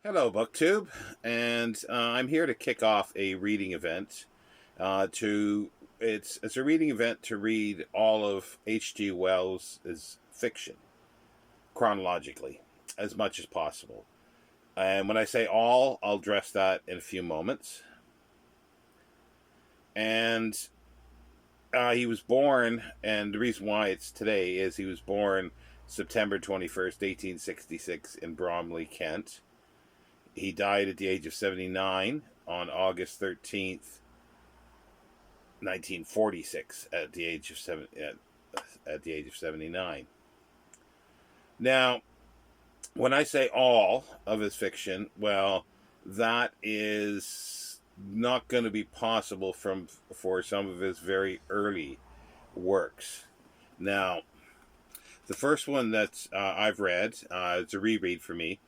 Hello, BookTube, and I'm here to kick off a reading event. To it's a reading event to read all of H.G. Wells' fiction chronologically, as much as possible. And when I say all, I'll address that in a few moments. And he was born, and the reason why it's today is he was born September 21st, 1866, in Bromley, Kent. He died at the age of 79 on August 13th, 1946, at the age of 79. Now, when I say all of his fiction, well, that is not going to be possible for some of his very early works. Now, the first one that I've read, it's a reread for me,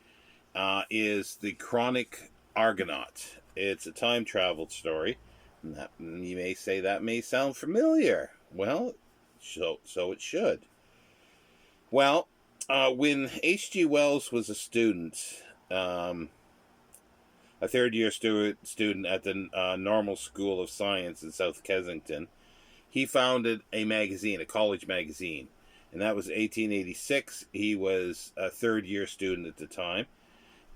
is the Chronic Argonaut. It's a time travel story. You may say that may sound familiar. Well, so it should. Well, when H.G. Wells was a student, a third year student at the Normal School of Science in South Kensington, he founded a magazine, a college magazine, and that was 1886. He was a third year student at the time,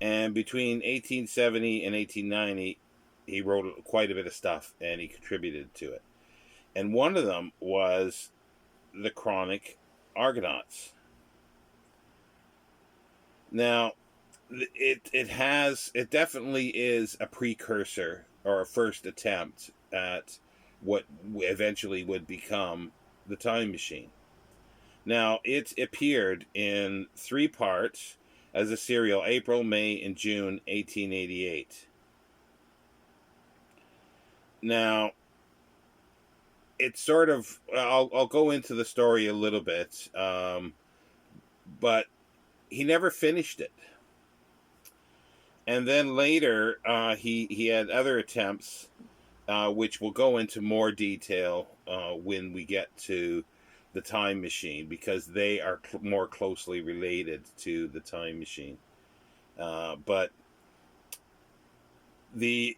and between 1870 and 1890, he wrote quite a bit of stuff and he contributed to it. And one of them was the Chronic Argonauts. Now, it definitely is a precursor or a first attempt at what eventually would become the Time Machine. Now, it appeared in three parts as a serial: April, May, and June 1888. Now, it's sort of, I'll go into the story a little bit, but he never finished it. And then later, he had other attempts, which we'll go into more detail when we get to the Time Machine, because they are more closely related to the Time Machine. But the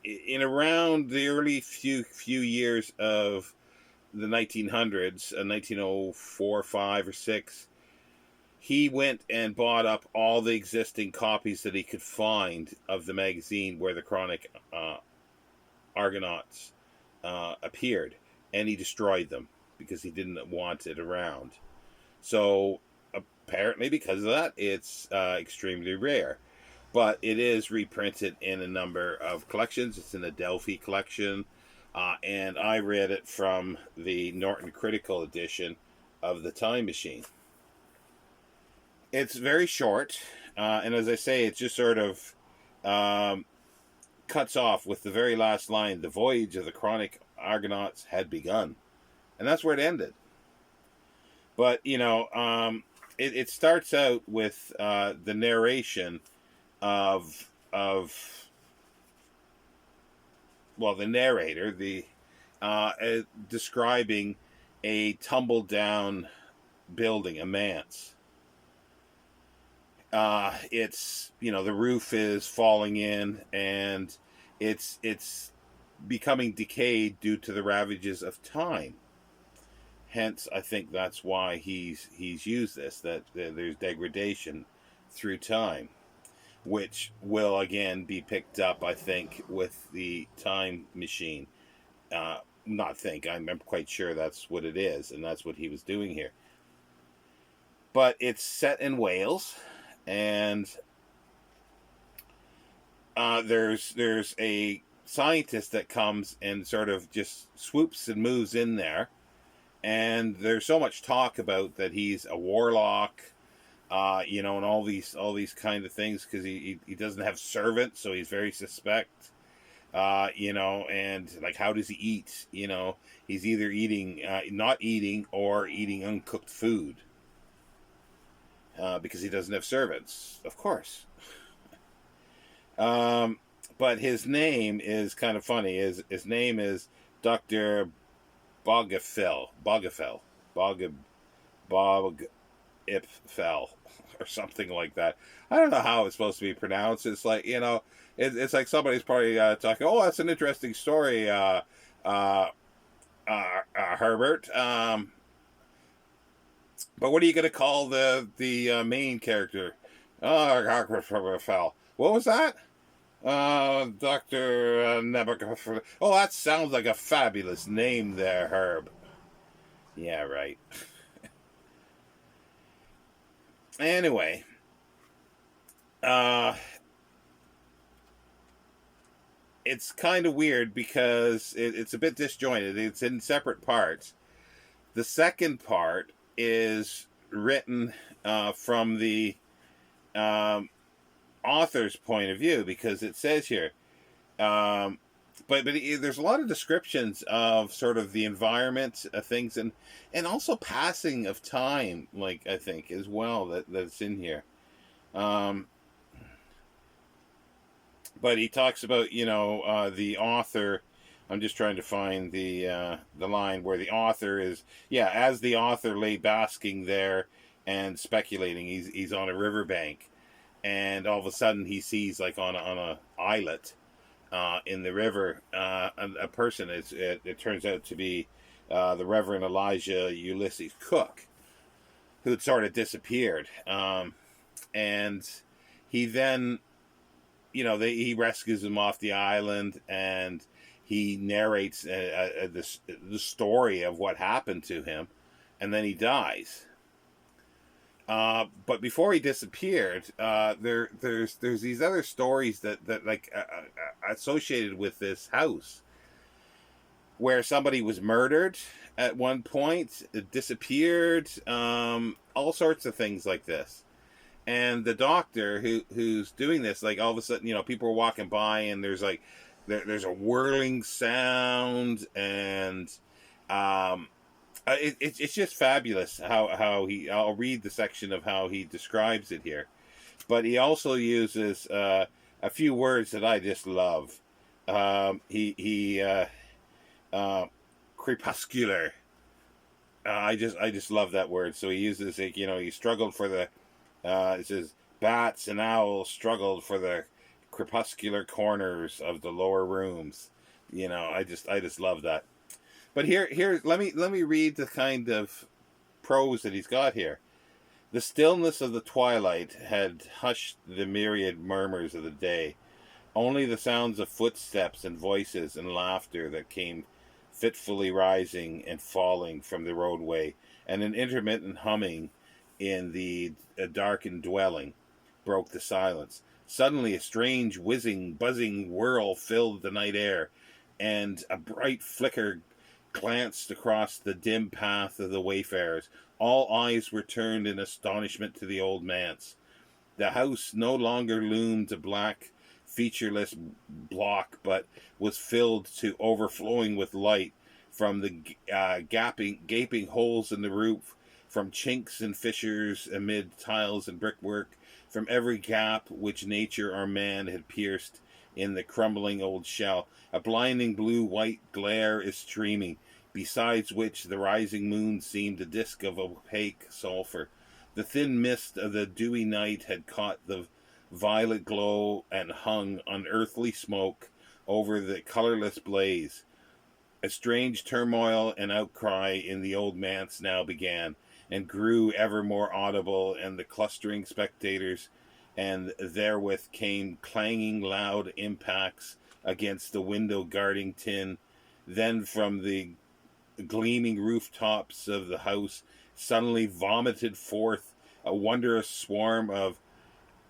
in around the early few years of the 1900s, 1904, 5, or 6, he went and bought up all the existing copies that he could find of the magazine where the Chronic Argonauts appeared, and he destroyed them because he didn't want it around. So apparently, because of that, it's extremely rare. But it is reprinted in a number of collections. It's in the Delphi collection, and I read it from the Norton Critical edition of the Time Machine. It's very short, and as I say, it just sort of um, cuts off with the very last line: "The voyage of the Chronic Argonauts had begun," and that's where it ended. But it starts out with the narration of the narrator, describing a tumble down building, a manse. It's the roof is falling in, and it's becoming decayed due to the ravages of time. Hence, I think that's why he's used this, that there's degradation through time, which will again be picked up, I think, with the Time Machine. Not think, I'm quite sure that's what it is, and that's what he was doing here. But it's set in Wales, and there's a scientist that comes and sort of just swoops and moves in there, and there's so much talk about that he's a warlock, and all these kind of things, because he doesn't have servants, so he's very suspect. And like, how does he eat? He's either eating, not eating, or eating uncooked food, because he doesn't have servants, of course. But his name is kind of funny. His name is Dr. Bogafell. Bogafell. Bog Ipfel. or something like that. I don't know how it's supposed to be pronounced. It's like, it's like somebody's probably talking, oh, that's an interesting story, uh, Herbert. But what are you going to call the main character? Oh, what was that? Dr. Nebuchadnezzar. Oh, that sounds like a fabulous name there, Herb. Yeah, right. Anyway, uh, it's kind of weird because it's a bit disjointed. It's in separate parts. The second part is written from the um, author's point of view, because it says here, um, but there's a lot of descriptions of sort of the environment, things, and also passing of time, like, I think as well, that's in here. Um, but he talks about, the author. I'm just trying to find the line where the author is, yeah, as the author lay basking there and speculating. He's on a riverbank, and all of a sudden he sees, like, on a islet in the river, a person. It turns out to be the Reverend Elijah Ulysses Cook, who had sort of disappeared, and he then, he rescues him off the island, and he narrates the story of what happened to him, and then he dies. But before he disappeared, there's these other stories that like associated with this house, where somebody was murdered at one point, disappeared, all sorts of things like this. And the doctor who's doing this, like, all of a sudden, people are walking by, and there's like there's a whirling sound, and it's just fabulous how he. I'll read the section of how he describes it here, but he also uses a few words that I just love. He crepuscular. I just love that word. So he uses it. He struggled for the. It says bats and owls struggled for the crepuscular corners of the lower rooms. I just love that. But here, let me read the kind of prose that he's got here. The stillness of the twilight had hushed the myriad murmurs of the day. Only the sounds of footsteps and voices and laughter that came fitfully rising and falling from the roadway, and an intermittent humming in the darkened dwelling, broke the silence. Suddenly a strange whizzing, buzzing whirl filled the night air, and a bright flicker glanced across the dim path of the wayfarers. All eyes were turned in astonishment to the old manse. The house no longer loomed a black, featureless block, but was filled to overflowing with light from the gaping holes in the roof, from chinks and fissures amid tiles and brickwork, from every gap which nature or man had pierced in the crumbling old shell. A blinding blue-white glare is streaming, besides which the rising moon seemed a disk of opaque sulphur. The thin mist of the dewy night had caught the violet glow and hung unearthly smoke over the colorless blaze. A strange turmoil and outcry in the old manse now began, and grew ever more audible, and the clustering spectators, and therewith came clanging loud impacts against the window guarding tin. Then from the gleaming rooftops of the house suddenly vomited forth a wondrous swarm of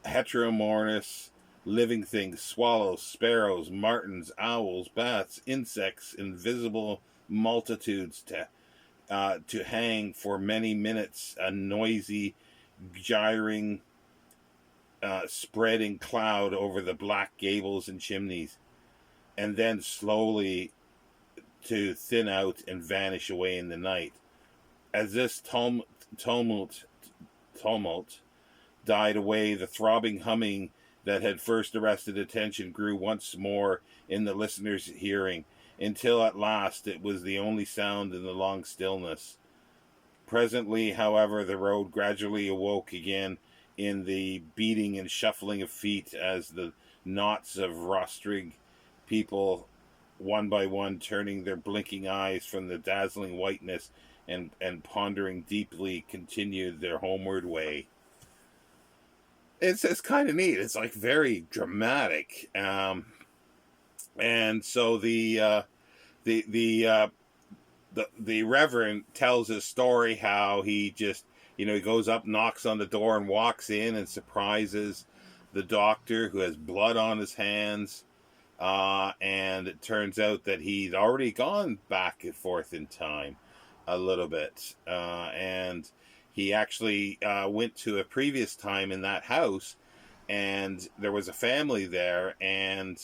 heteromonas living things, swallows, sparrows, martins, owls, bats, insects, invisible multitudes, to hang for many minutes, a noisy, gyring, spreading cloud over the black gables and chimneys, and then slowly to thin out and vanish away in the night. As this tumult died away, the throbbing humming that had first arrested attention grew once more in the listener's hearing, until at last it was the only sound in the long stillness. Presently, however, the road gradually awoke again in the beating and shuffling of feet as the knots of rostrig people, one by one, turning their blinking eyes from the dazzling whiteness and pondering deeply, continued their homeward way. It's kind of neat. It's like very dramatic, and so the the uh, the Reverend tells his story how he just, he goes up, knocks on the door, and walks in and surprises the doctor, who has blood on his hands. And it turns out that he'd already gone back and forth in time a little bit. And he actually went to a previous time in that house, and there was a family there, and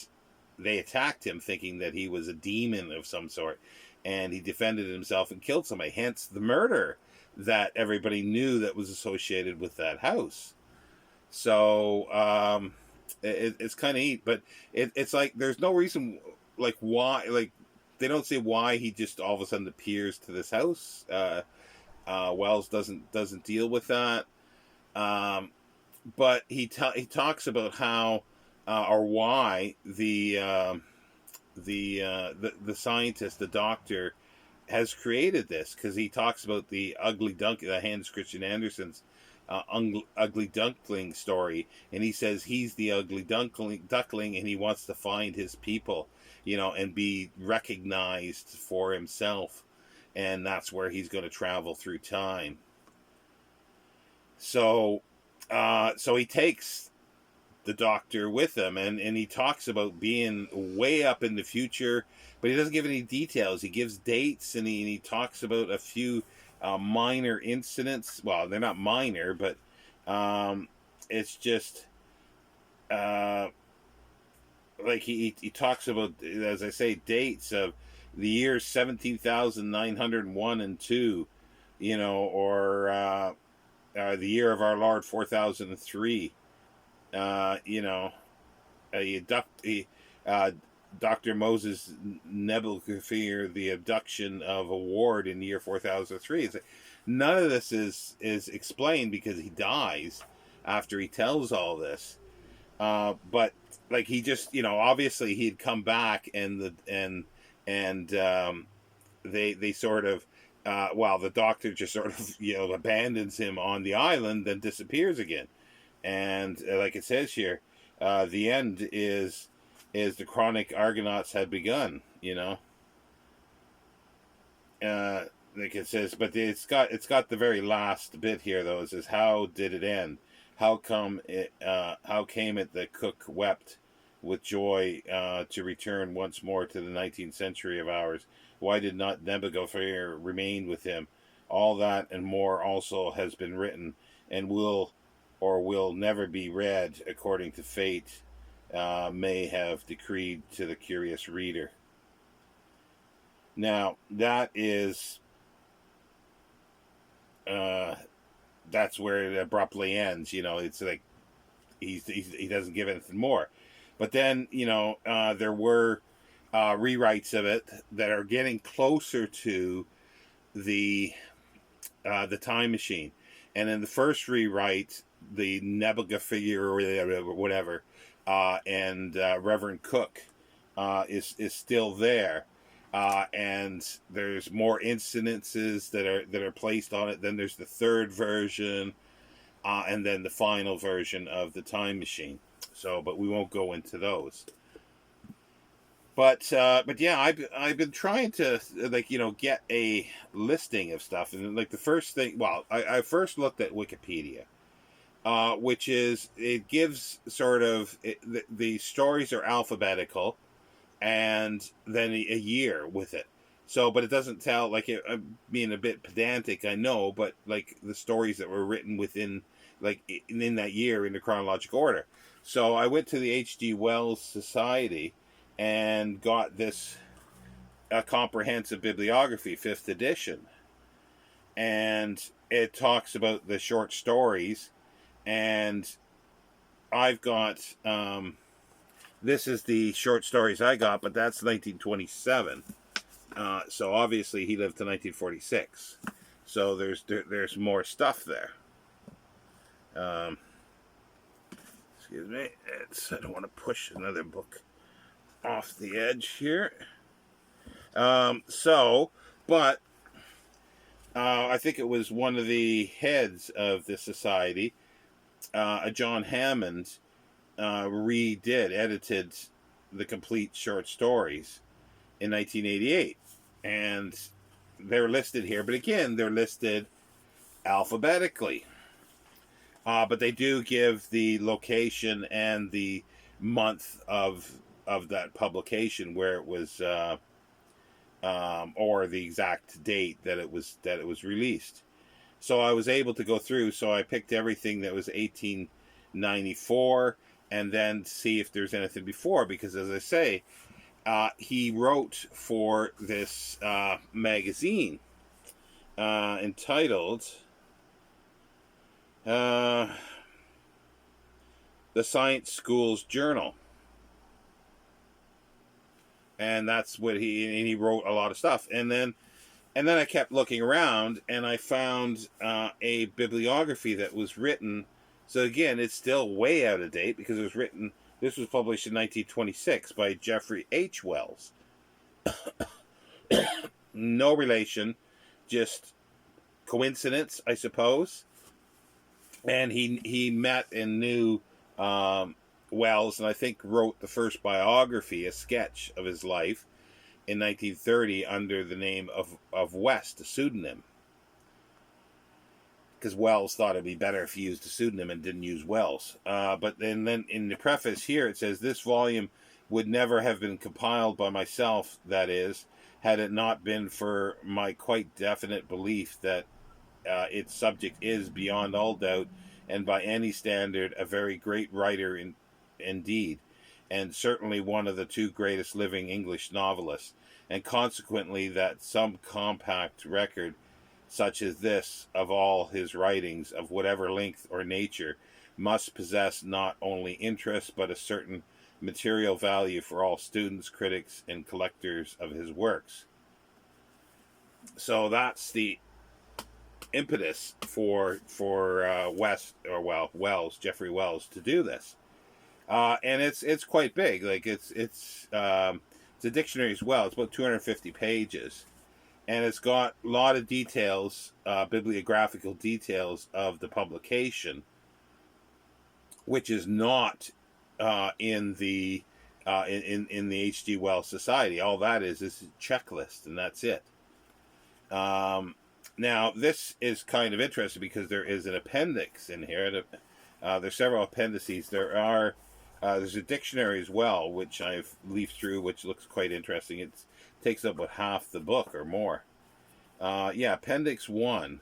they attacked him thinking that he was a demon of some sort, and he defended himself and killed somebody, hence the murder that everybody knew that was associated with that house. So it's kind of neat, but it's like there's no reason, like, why, like, they don't say why he just all of a sudden appears to this house. Wells doesn't deal with that, but he talks about how or why the scientist, the doctor, has created this, because he talks about the ugly duck, Hans Christian Andersen's ugly duckling story, and he says he's the ugly duckling, and he wants to find his people, and be recognized for himself, and that's where he's going to travel through time. So he takes the doctor with him, and he talks about being way up in the future, but he doesn't give any details. He gives dates, and he talks about a few minor incidents. Well, they're not minor, but it's just like he talks about, as I say, dates of the years 17,901 and 2, or the year of our Lord 4003. Dr. Moses Nebelgafir, the abduction of a ward in the year 4003. It's like, none of this is explained, because he dies after he tells all this. But like, he just, obviously he'd come back, and they sort of, the doctor just sort of, abandons him on the island, then disappears again. And like it says here, the end is the Chronic Argonauts had begun. Like it says, but it's got the very last bit here, though. It says, how did it end? How came it that Cook wept with joy to return once more to the 19th century of ours? Why did not Nebelgafir remain with him? All that and more also has been written, and will never be read, according to fate may have decreed to the curious reader. Now, that is that's where it abruptly ends. It's like he doesn't give anything more. But then, there were rewrites of it that are getting closer to the Time Machine. And in the first rewrite, the Nebelgafir or whatever, and Reverend Cook is still there, and there's more incidences that are placed on it. Then there's the third version, and then the final version of the Time Machine. So, but we won't go into those. But yeah, I've been trying to get a listing of stuff, and like the first thing, I first looked at Wikipedia, which is, it gives sort of the stories are alphabetical, and then a year with it. So, but it doesn't tell, like, I'm being a bit pedantic, I know, but like the stories that were written within, like, in that year in the chronological order. So I went to the H.G. Wells Society and got this comprehensive bibliography, 5th edition, and it talks about the short stories, and I've got this is the short stories I got, but that's 1927. So obviously he lived to 1946. So there's more stuff there. Excuse me. I don't want to push another book off the edge here. But I think it was one of the heads of the society, John Hammond, edited the complete short stories in 1988. And they're listed here, but again, they're listed alphabetically. But they do give the location and the month of that publication where it was, or the exact date that it was released. So I was able to go through. So I picked everything that was 1894, and then see if there's anything before. Because as I say, he wrote for this magazine entitled The Science Schools Journal. And that's what he wrote a lot of stuff. And then I kept looking around, and I found a bibliography that was written. So again, it's still way out of date because it was written. This was published in 1926 by Jeffrey H. Wells. No relation, just coincidence, I suppose. And he met and knew Wells, and I think wrote the first biography, a sketch of his life, in 1930 under the name of West, a pseudonym. Because Wells thought it'd be better if he used a pseudonym and didn't use Wells. But then in the preface here it says, this volume would never have been compiled by myself, that is, had it not been for my quite definite belief that its subject is, beyond all doubt, and by any standard, a very great writer indeed, and certainly one of the two greatest living English novelists, and consequently that some compact record such as this of all his writings, of whatever length or nature, must possess not only interest but a certain material value for all students, critics, and collectors of his works. So that's the impetus for Wells, Jeffrey Wells, to do this, and it's quite big. Like it's a dictionary as well. It's about 250 pages, and it's got a lot of details, bibliographical details of the publication, which is not in the H.G. Wells Society. All that is a checklist, and that's it. Now, this is kind of interesting because there is an appendix in here. There's several appendices. There's a dictionary as well, which I've leafed through, which looks quite interesting. It takes up about half the book or more. Appendix 1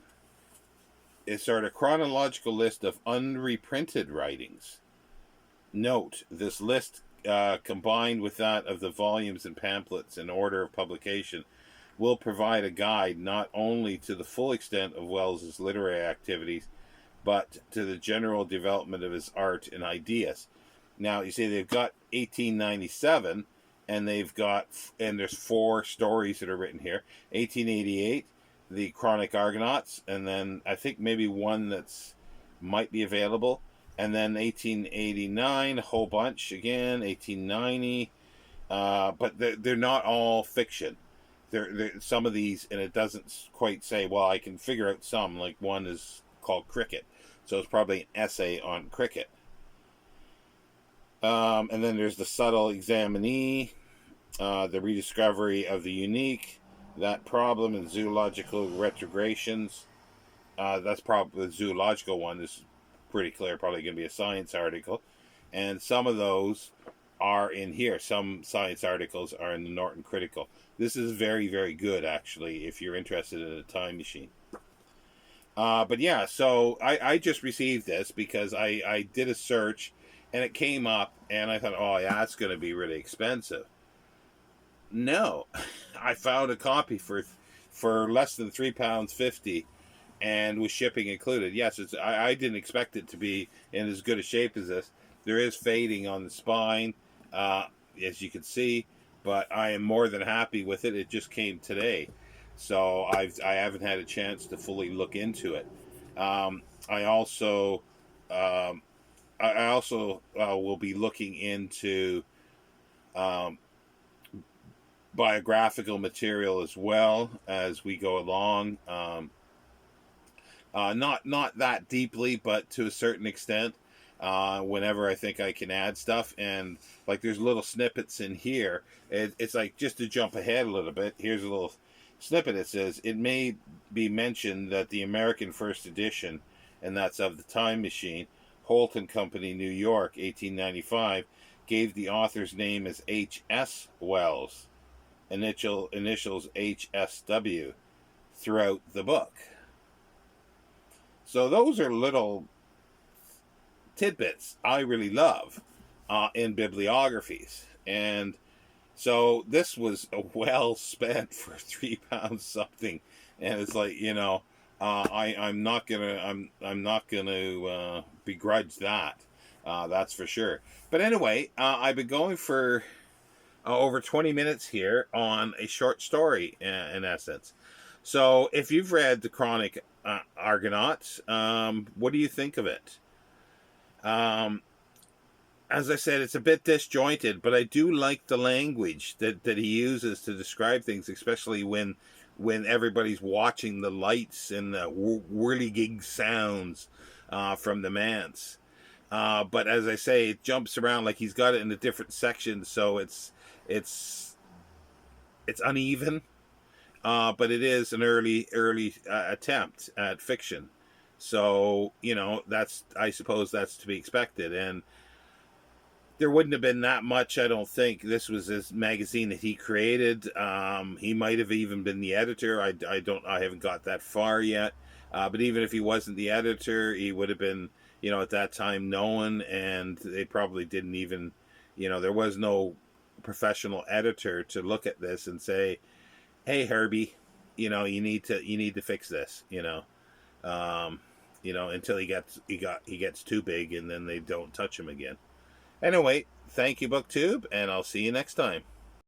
is sort of a chronological list of unreprinted writings. Note, this list, combined with that of the volumes and pamphlets in order of publication, will provide a guide not only to the full extent of Wells's literary activities, but to the general development of his art and ideas. Now, you see, they've got 1897, and there's 4 stories that are written here. 1888, the Chronic Argonauts, and then I think maybe one that's might be available, and then 1889, a whole bunch again, 1890, but they're not all fiction. There some of these, and it doesn't quite say, well, I can figure out some, like one is called Cricket, so it's probably an essay on cricket. And then there's the Subtle Examinee, the Rediscovery of the Unique, That Problem in Zoological Retrogradations. That's probably the zoological one is pretty clear, probably going to be a science article. And some of those are in here. Some science articles are in the Norton Critical. This is very, very good, actually, if you're interested in a time machine. But yeah, so I just received this because I did a search, and it came up, and I thought, oh, yeah, that's going to be really expensive. No, I found a copy for less than £3.50, and with shipping included. Yes, I didn't expect it to be in as good a shape as this. There is fading on the spine, as you can see, but I am more than happy with it. It just came today, so I haven't had a chance to fully look into it. I also I also will be looking into um, biographical material as well as we go along. Not that deeply, but to a certain extent. Whenever I think I can add stuff, and like there's little snippets in here. It's like, just to jump ahead a little bit. Here's a little snippet. It says it may be mentioned that the American first edition, and that's of the Time Machine, Holt and Company, New York, 1895, gave the author's name as H.S. Wells, initials HSW, throughout the book. So those are little tidbits I really love in bibliographies. And so this was a well spent for £3 something. And it's like, I'm not gonna begrudge that. That's for sure. But anyway, I've been going for over 20 minutes here on a short story, in essence. So if you've read the Chronic Argonauts, what do you think of it? As I said, it's a bit disjointed, but I do like the language that he uses to describe things, especially when everybody's watching the lights and the whirligig sounds from the manse. But as I say, it jumps around, like he's got it in a different sections, so it's uneven. But it is an early attempt at fiction. So, I suppose that's to be expected. And there wouldn't have been that much, I don't think. This was his magazine that he created. He might have even been the editor. I haven't got that far yet. But even if he wasn't the editor, he would have been, at that time known. And they probably didn't even, there was no professional editor to look at this and say, hey, Herbie, you need to fix this, until he gets too big, and then they don't touch him again. Anyway, thank you, BookTube, and I'll see you next time.